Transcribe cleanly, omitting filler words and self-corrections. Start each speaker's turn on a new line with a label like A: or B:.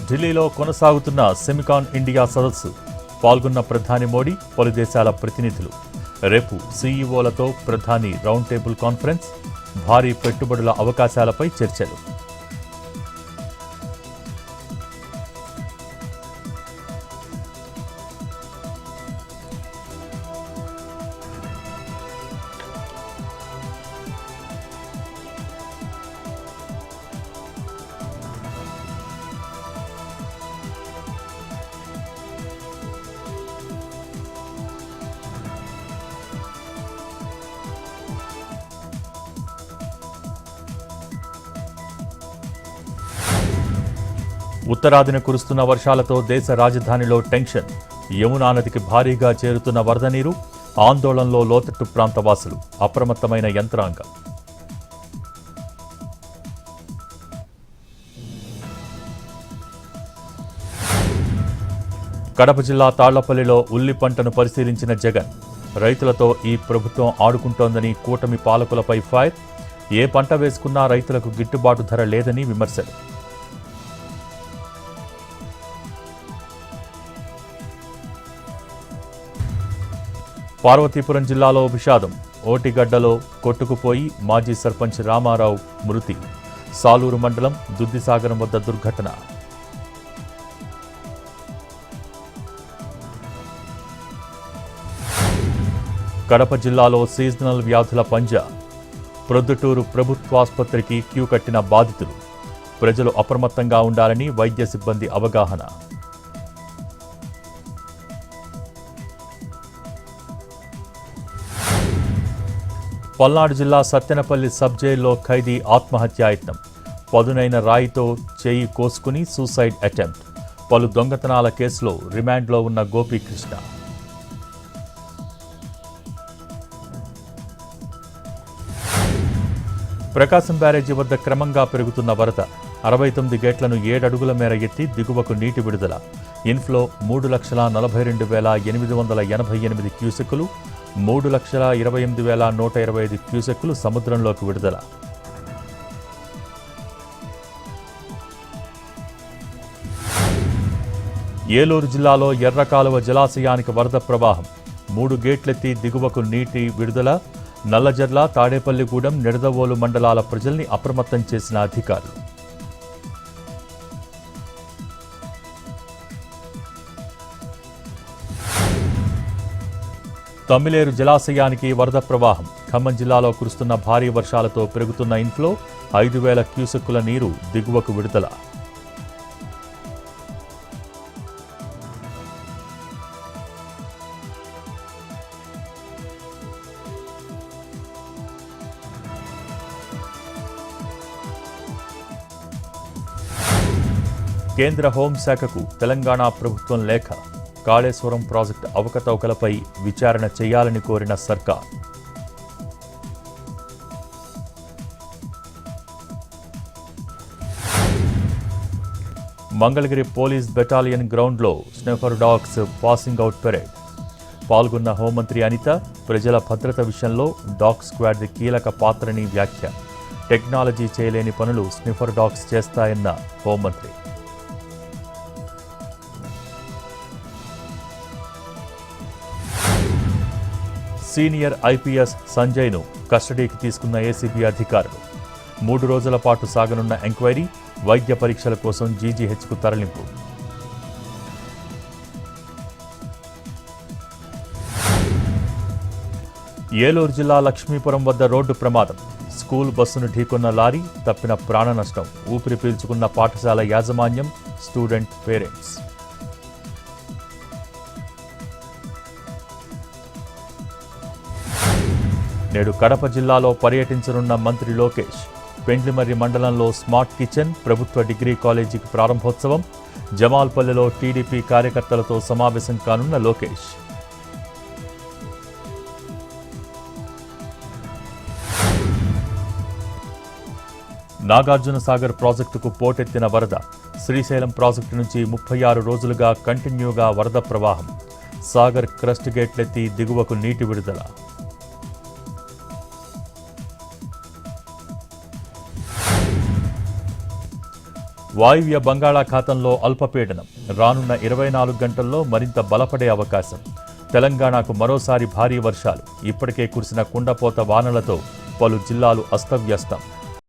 A: ఢిల్లీలో కొనసాగుతున్న SEMICON India సదస్సు పాల్గొన్న ప్రధాని మోడీ, పలు దేశాల ప్రతినిధులు. రేపు సీఈఓలతో ప్రధాని రౌండ్ టేబుల్ కాన్ఫరెన్స్, భారీ పెట్టుబడుల అవకాశాలపై చర్చలు. ఉత్తరాదిన కురుస్తున్న వర్షాలతో దేశ రాజధానిలో టెన్షన్. యమునా నదికి భారీగా చేరుతున్న వరద నీరు, ఆందోళనలో లోతట్టు ప్రాంత వాసులు, అప్రమత్తమైన యంత్రాంగం. కడప జిల్లా తాళ్లపల్లిలో ఉల్లి పంటను పరిశీలించిన జగన్. రైతులతో ఈ ప్రభుత్వం ఆడుకుంటోందని కూటమి పాలకులపై ఫైర్. ఏ పంట వేసుకున్నా రైతులకు గిట్టుబాటు ధర లేదని విమర్శలు. పార్వతీపురం జిల్లాలో విషాదం. ఓటిగడ్డలో కొట్టుకుపోయి మాజీ సర్పంచ్ రామారావు మృతి. సాలూరు మండలం దుద్దిసాగరం వద్ద దుర్ఘటన. కడప జిల్లాలో సీజనల్ వ్యాధుల పంజా. ప్రొద్దుటూరు ప్రభుత్వాసుపత్రికి క్యూ కట్టిన బాధితులు. ప్రజలు అప్రమత్తంగా ఉండాలని వైద్య సిబ్బంది అవగాహన. పల్నాడు జిల్లా సత్తెనపల్లి సబ్ జైల్లో ఖైదీ ఆత్మహత్యాయత్నం. పదునైన రాయితో చేయి కోసుకుని సూసైడ్ అటెంప్ట్. పలు దొంగతనాల కేసులో రిమాండ్లో ఉన్న గోపీకృష్ణ. ప్రకాశం బ్యారేజీ వద్ద క్రమంగా పెరుగుతున్న వరద. 69 గేట్లను 7 అడుగుల మేర ఎత్తి దిగువకు నీటి విడుదల. ఇన్ఫ్లో 3,42,888 క్యూసెక్కులు, 3,28,125 క్యూసెక్కులు సముద్రంలోకి విడుదల. ఏలూరు జిల్లాలో ఎర్రకాలువ జలాశయానికి వరద ప్రవాహం. 3 గేట్లెత్తి దిగువకు నీటి విడుదల. నల్లజర్ల, తాడేపల్లిగూడెం, నిడదవోలు మండలాల ప్రజల్ని అప్రమత్తం చేసిన అధికారులు. తమ్మిలేరు జలాశయానికి వరద ప్రవాహం. ఖమ్మం జిల్లాలో కురుస్తున్న భారీ వర్షాలతో పెరుగుతున్న ఇన్ఫ్లో. 5,000 క్యూసెక్కుల నీరు దిగువకు విడుదల. కేంద్ర హోంశాఖకు తెలంగాణ ప్రభుత్వం లేఖ. కాళేశ్వరం ప్రాజెక్టు అవకతవకలపై విచారణ చేయాలని కోరిన సర్కార్. మంగళగిరి పోలీస్ బెటాలియన్ గ్రౌండ్లో sniper dogs passing out parade. పాల్గొన్న హోంమంత్రి అనిత. ప్రజల భద్రత విషయంలో డాగ్ స్క్వాడ్ది కీలక పాత్రని వ్యాఖ్య. టెక్నాలజీ చేయలేని పనులు స్నిఫర్ డాగ్స్ చేస్తాయన్న హోంమంత్రి. సీనియర్ ఐపీఎస్ సంజయ్ను కస్టడీకి తీసుకున్న ఏసీబీ అధికారులు. 3 రోజుల పాటు సాగనున్న ఎంక్వైరీ. వైద్య పరీక్షల కోసం జీజీహెచ్కు తరలింపు. ఏలూరు జిల్లా లక్ష్మీపురం వద్ద రోడ్డు ప్రమాదం. స్కూల్ బస్సును ఢీకొన్న లారీ. తప్పిన ప్రాణ నష్టం. ఊపిరి పీల్చుకున్న పాఠశాల యాజమాన్యం, స్టూడెంట్ పేరెంట్స్. నేడు కడప జిల్లాలో పర్యటించనున్న మంత్రి లోకేష్. పెండ్లిమర్రి మండలంలో స్మార్ట్ కిచెన్ ప్రభుత్వ డిగ్రీ కాలేజీకి ప్రారంభోత్సవం. జమాల్పల్లిలో టీడీపీ కార్యకర్తలతో సమావేశం కానున్న లోకేష్. నాగార్జున సాగర్ ప్రాజెక్టుకు పోటెత్తిన వరద. శ్రీశైలం ప్రాజెక్టు నుంచి 36 రోజులుగా కంటిన్యూగా వరద ప్రవాహం. సాగర్ క్రస్ట్ గేట్లెత్తి దిగువకు నీటి విడుదల. వాయువ్య బంగాళాఖాతంలో అల్పపీడనం రానున్న 24 గంటల్లో మరింత బలపడే అవకాశం. తెలంగాణకు మరోసారి భారీ వర్షాలు. ఇప్పటికే కురిసిన కుండపోత వానలతో పలు జిల్లాలు అస్తవ్యస్తం.